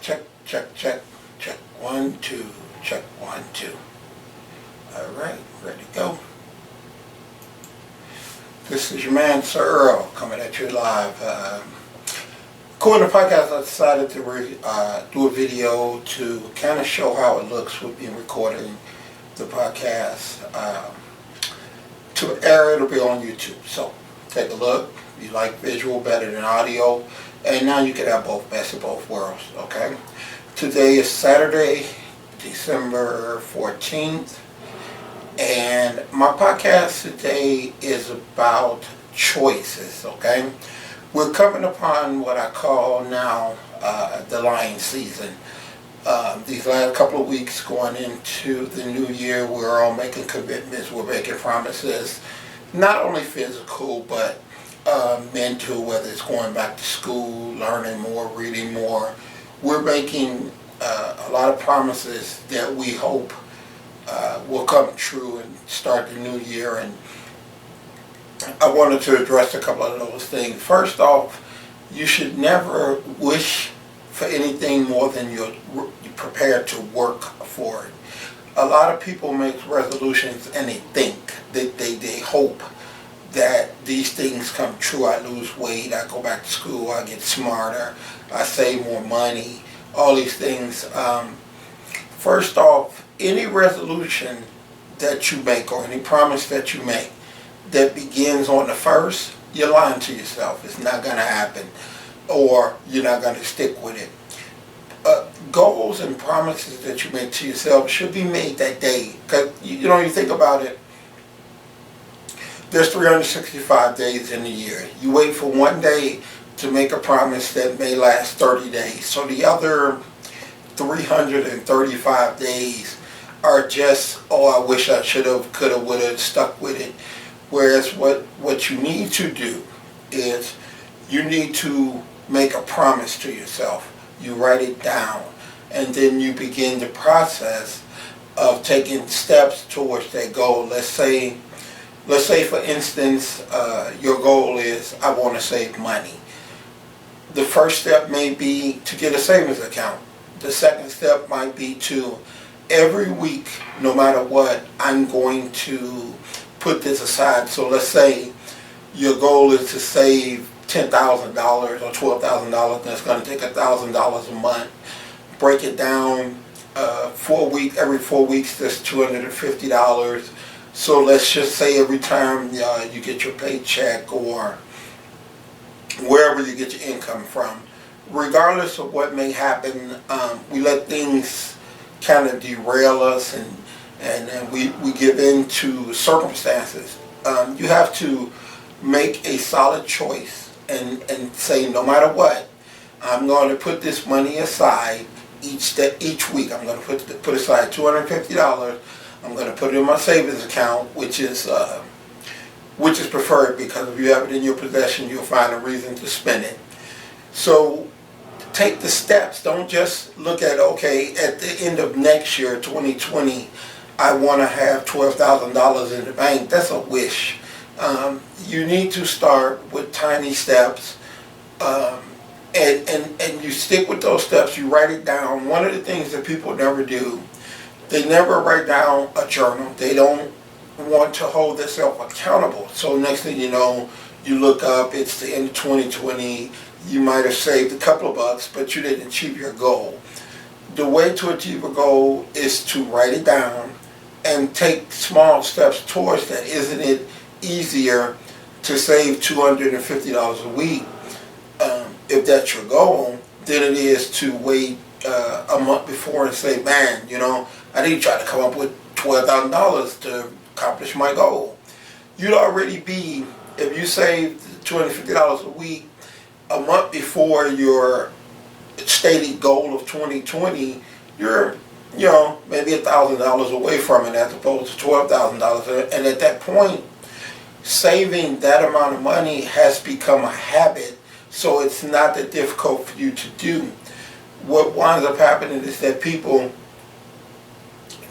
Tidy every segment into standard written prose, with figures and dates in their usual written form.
check, check, check, check. 1, 2, check, 1, 2. All right, ready to go. This is your man, Sir-Earl, coming at you live. Recording the podcast, I decided to do a video to kind of show how it looks with me recording the podcast. To air, it'll be on YouTube. So take a look. You like visual better than audio, and now you can have both, best of both worlds. Okay. Today is Saturday, December 14th, and my podcast today is about choices. Okay. We're coming upon what I call now the lying season. These last couple of weeks going into the new year, we're all making commitments, we're making promises, not only physical, but mental, whether it's going back to school, learning more, reading more. We're making a lot of promises that we hope will come true and start the new year. And I wanted to address a couple of those things. First off, you should never wish for anything more than you're prepared to work for it. A lot of people make resolutions and they think, they hope that these things come true. I lose weight, I go back to school, I get smarter, I save more money, all these things. First off, any resolution that you make or any promise that you make that begins on the first, you're lying to yourself. It's not going to happen, or you're not going to stick with it. Goals and promises that you make to yourself should be made that day. Because, you think about it, there's 365 days in a year. You wait for one day to make a promise that may last 30 days. So the other 335 days are just, oh, I wish I should have, could have, would have, stuck with it. Whereas what you need to do is you need to make a promise to yourself. You write it down, and then you begin the process of taking steps towards that goal. Let's say for instance, your goal is, I want to save money. The first step may be to get a savings account. The second step might be to, every week, no matter what, I'm going to put this aside. So let's say your goal is to save $10,000 or $12,000, and it's going to take $1,000 a month. Break it down, every 4 weeks, that's $250. So let's just say every time you get your paycheck or wherever you get your income from, regardless of what may happen, we let things kind of derail us, and we give in to circumstances. You have to make a solid choice and say, no matter what, I'm going to put this money aside each week. I'm going to put aside $250. I'm going to put it in my savings account, which is preferred, because if you have it in your possession, you'll find a reason to spend it. So take the steps. Don't just look at, okay, at the end of next year, 2020, I want to have $12,000 in the bank. That's a wish. You need to start with tiny steps, and you stick with those steps. You write it down. One of the things that people never do, they never write down a journal. They don't want to hold themselves accountable. So next thing you know, you look up, it's the end of 2020, you might have saved a couple of bucks, but you didn't achieve your goal. The way to achieve a goal is to write it down and take small steps towards that. Isn't it easier to save $250 a week, if that's your goal, than it is to wait a month before and say, man, I need to try to come up with $12,000 to accomplish my goal. You'd already be, if you saved $250 a week a month before your stated goal of 2020, you're maybe $1,000 away from it, as opposed to $12,000. And at that point, saving that amount of money has become a habit, so it's not that difficult for you to do. What winds up happening is that people,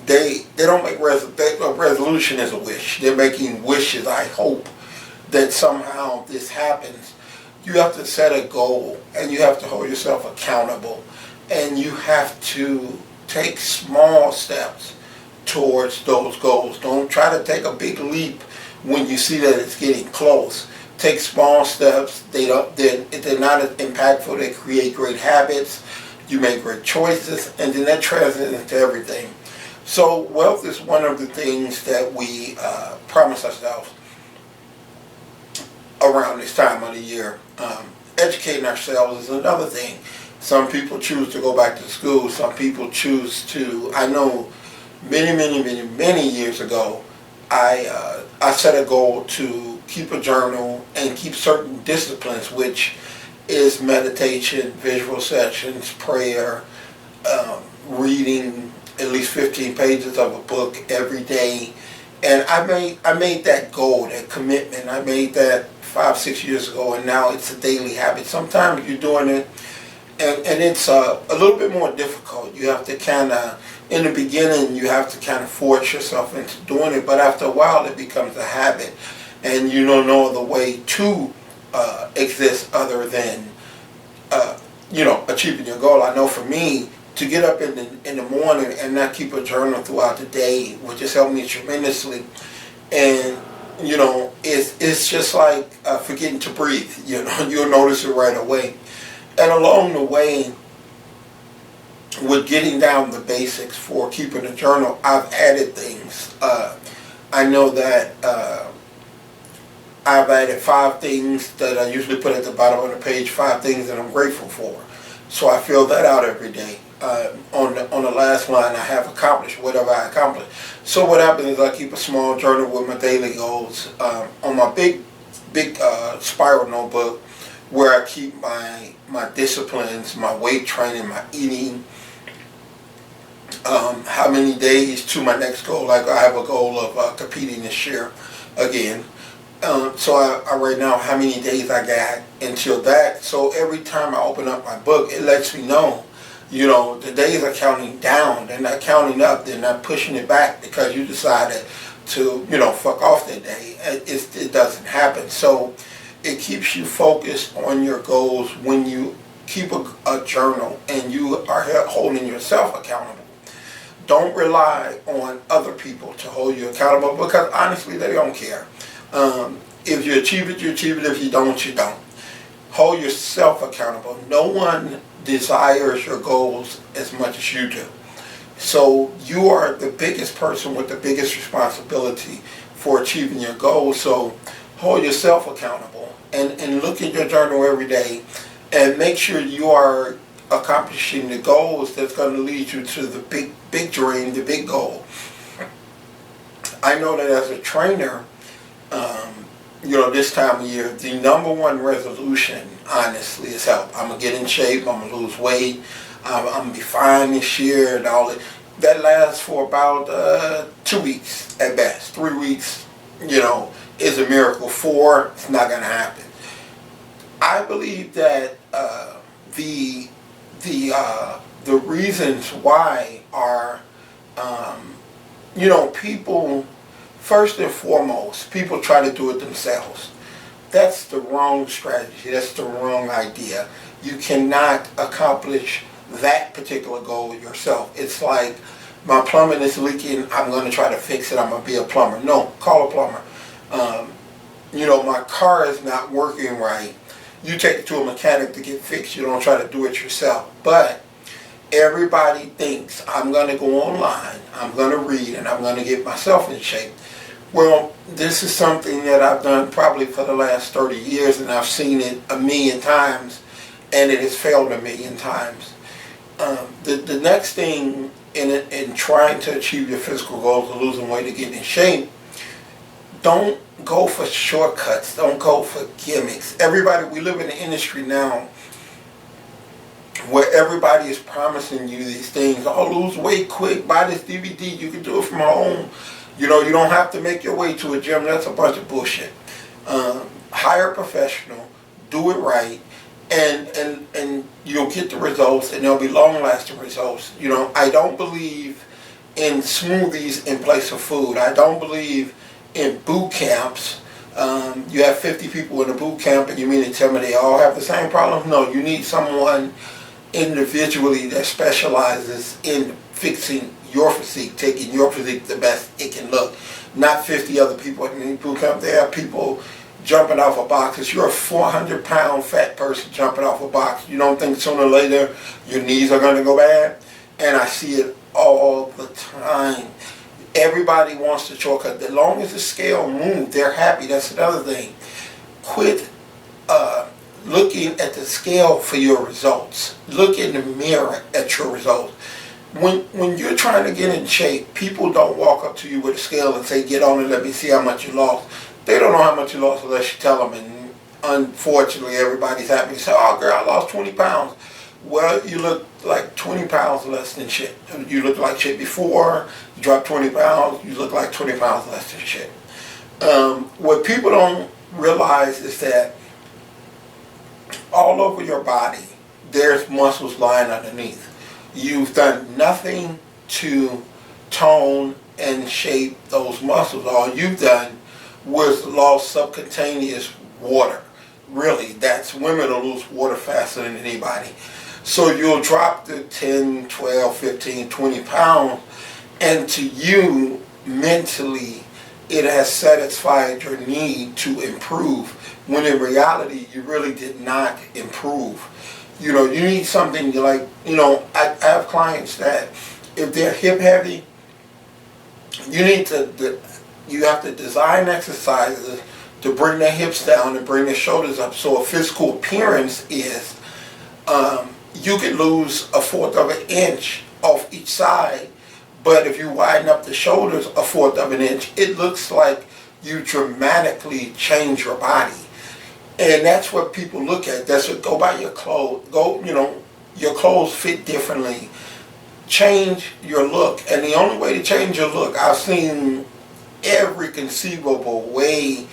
they don't make resolution as a wish. They're making wishes. I hope that somehow this happens. You have to set a goal, and you have to hold yourself accountable. and you have to take small steps towards those goals. Don't try to take a big leap when you see that it's getting close. Take small steps. They're not as impactful. They create great habits. You make great choices, and then that translates into everything. So wealth is one of the things that we promise ourselves around this time of the year. Educating ourselves is another thing. Some people choose to go back to school. Some people choose to. I know many years ago, I set a goal to keep a journal and keep certain disciplines, which is meditation, visual sessions, prayer, reading at least 15 pages of a book every day. And I made that goal, that commitment. I made that 5-6 years ago, and now it's a daily habit. Sometimes you're doing it, and it's a little bit more difficult. You have to kind of, in the beginning, you have to kind of force yourself into doing it, but after a while it becomes a habit, and you don't know the way to exist other than, achieving your goal. I know for me, to get up in the morning and not keep a journal throughout the day would just help me tremendously. And it's just like forgetting to breathe. You'll notice it right away. And along the way, with getting down the basics for keeping a journal, I've added things. I know that I've added 5 things that I usually put at the bottom of the page, 5 things that I'm grateful for. So I fill that out every day. On the last line, I have accomplished whatever I accomplished. So what happens is I keep a small journal with my daily goals on my big spiral notebook, where I keep my disciplines, my weight training, my eating, how many days to my next goal. Like I have a goal of competing this year again. So I write down how many days I got until that. So every time I open up my book, it lets me know, the days are counting down. They're not counting up. They're not pushing it back because you decided to, fuck off that day. It doesn't happen. So it keeps you focused on your goals when you keep a journal and you are holding yourself accountable. Don't rely on other people to hold you accountable, because honestly, they don't care. If you achieve it, you achieve it. If you don't, you don't. Hold yourself accountable. No one desires your goals as much as you do. So you are the biggest person with the biggest responsibility for achieving your goals. So hold yourself accountable and look at your journal every day and make sure you are accomplishing the goals that's going to lead you to the big dream, the big goal. I know that as a trainer, this time of year, the number one resolution, honestly, is health. I'm going to get in shape, I'm going to lose weight, I'm going to be fine this year and all that. That lasts for about 2 weeks at best. 3 weeks, is a miracle. 4, it's not going to happen. I believe that the reasons why are, people, first and foremost, people try to do it themselves. That's the wrong strategy. That's the wrong idea. You cannot accomplish that particular goal yourself. It's like, my plumbing is leaking, I'm going to try to fix it, I'm going to be a plumber. No, call a plumber. My car is not working right. You take it to a mechanic to get fixed. You don't try to do it yourself. But everybody thinks, I'm going to go online, I'm going to read, and I'm going to get myself in shape. Well, this is something that I've done probably for the last 30 years, and I've seen it a million times, and it has failed a million times. The next thing in trying to achieve your physical goals of losing weight or getting in shape, don't go for shortcuts. Don't go for gimmicks. We live in an industry now where everybody is promising you these things. Oh, lose weight quick, buy this DVD, you can do it from home. You don't have to make your way to a gym. That's a bunch of bullshit. Hire a professional, do it right, and you'll get the results, and they'll be long-lasting results. I don't believe in smoothies in place of food. I don't believe in boot camps. You have 50 people in a boot camp, and you mean to tell me they all have the same problem? No, you need someone individually that specializes in fixing your physique, taking your physique the best it can look. Not 50 other people in the boot camp. There are people jumping off of boxes. You're a 400-pound fat person jumping off a box. You don't think sooner or later your knees are going to go bad? And I see it all the time. Everybody wants the shortcut. As long as the scale moves, they're happy. That's another thing. Quit looking at the scale for your results. Look in the mirror at your results. When you're trying to get in shape, people don't walk up to you with a scale and say, get on it, let me see how much you lost. They don't know how much you lost unless you tell them, and unfortunately everybody's happy to say, oh girl, I lost 20 pounds. Well, you look like 20 pounds less than shit. You look like shit before, you drop 20 pounds, you look like 20 pounds less than shit. What people don't realize is that all over your body, there's muscles lying underneath. You've done nothing to tone and shape those muscles. All you've done was lost subcutaneous water. Really, that's women will lose water faster than anybody. So you'll drop to 10, 12, 15, 20 pounds, and to you, mentally, it has satisfied your need to improve, when in reality, you really did not improve. You know, you need something like, you know, I have clients that if they're hip heavy, you have to design exercises to bring their hips down and bring their shoulders up. So a physical appearance is, you could lose 1/4 of an inch off each side, but if you widen up the shoulders 1/4 of an inch, it looks like you dramatically change your body. And that's what people look at. That's what, go buy your clothes. Go, you know, your clothes fit differently. Change your look. And the only way to change your look, I've seen every conceivable way.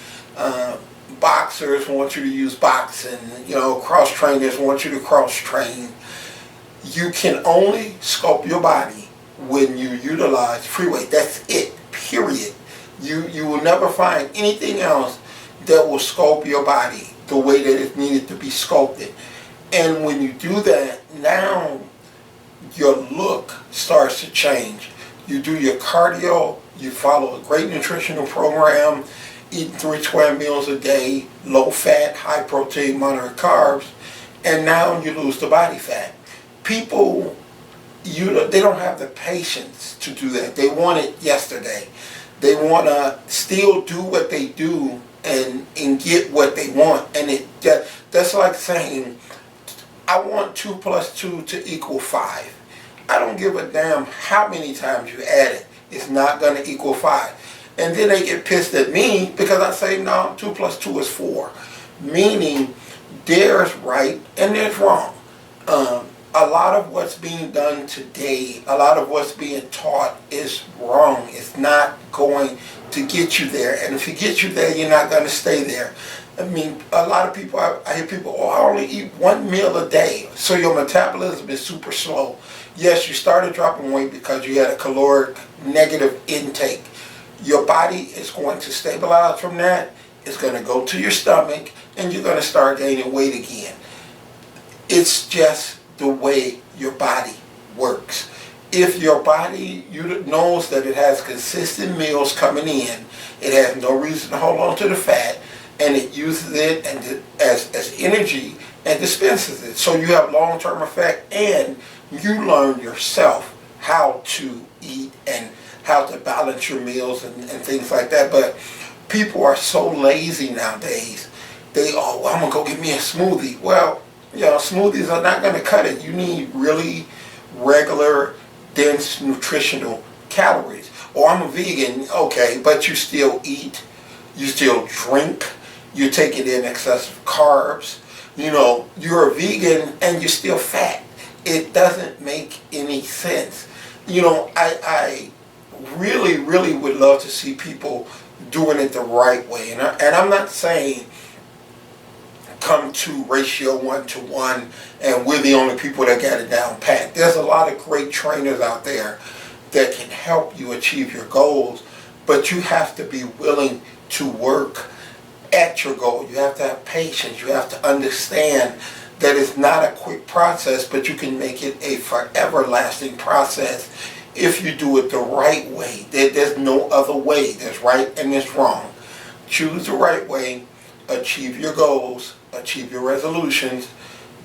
Boxers want you to use boxing. You know, cross trainers want you to cross train. You can only sculpt your body when you utilize free weight. That's it, period. You will never find anything else that will sculpt your body the way that it needed to be sculpted. And when you do that, now your look starts to change. You do your cardio, you follow a great nutritional program, eating 3 square meals a day, low fat, high protein, moderate carbs, and now you lose the body fat. People, they don't have the patience to do that. They want it yesterday. They want to still do what they do and get what they want. And that's like saying, I want 2 + 2 to equal 5. I don't give a damn how many times you add it. It's not going to equal 5. And then they get pissed at me because I say, no, 2 + 2 is 4. Meaning, there's right and there's wrong. A lot of what's being done today, a lot of what's being taught is wrong. It's not going to get you there. And if it gets you there, you're not going to stay there. I mean, a lot of people, I hear people, oh, I only eat 1 meal a day. So your metabolism is super slow. Yes, you started dropping weight because you had a caloric negative intake. Your body is going to stabilize from that. It's going to go to your stomach, and you're going to start gaining weight again. It's just the way your body works. If your body knows that it has consistent meals coming in, it has no reason to hold on to the fat, and it uses it as energy and dispenses it. So you have long-term effect, and you learn yourself how to eat and how to balance your meals and things like that. But people are so lazy nowadays. I'm going to go get me a smoothie. Well, you know, smoothies are not going to cut it. You need really regular, dense, nutritional calories. Or I'm a vegan, okay, but you still eat, you still drink, you're taking in excessive carbs. You know, you're a vegan and you're still fat. It doesn't make any sense. You know, I really, really would love to see people doing it the right way. And I'm not saying come to ratio 1-to-1 and we're the only people that got it down pat. There's a lot of great trainers out there that can help you achieve your goals, but you have to be willing to work at your goal. You have to have patience. You have to understand that is not a quick process, but you can make it a forever lasting process if you do it the right way. There's no other way. There's right and there's wrong. Choose the right way, achieve your goals, achieve your resolutions,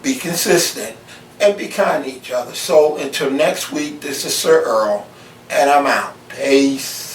be consistent, and be kind to each other. So until next week, this is Sir Earl, and I'm out. Peace.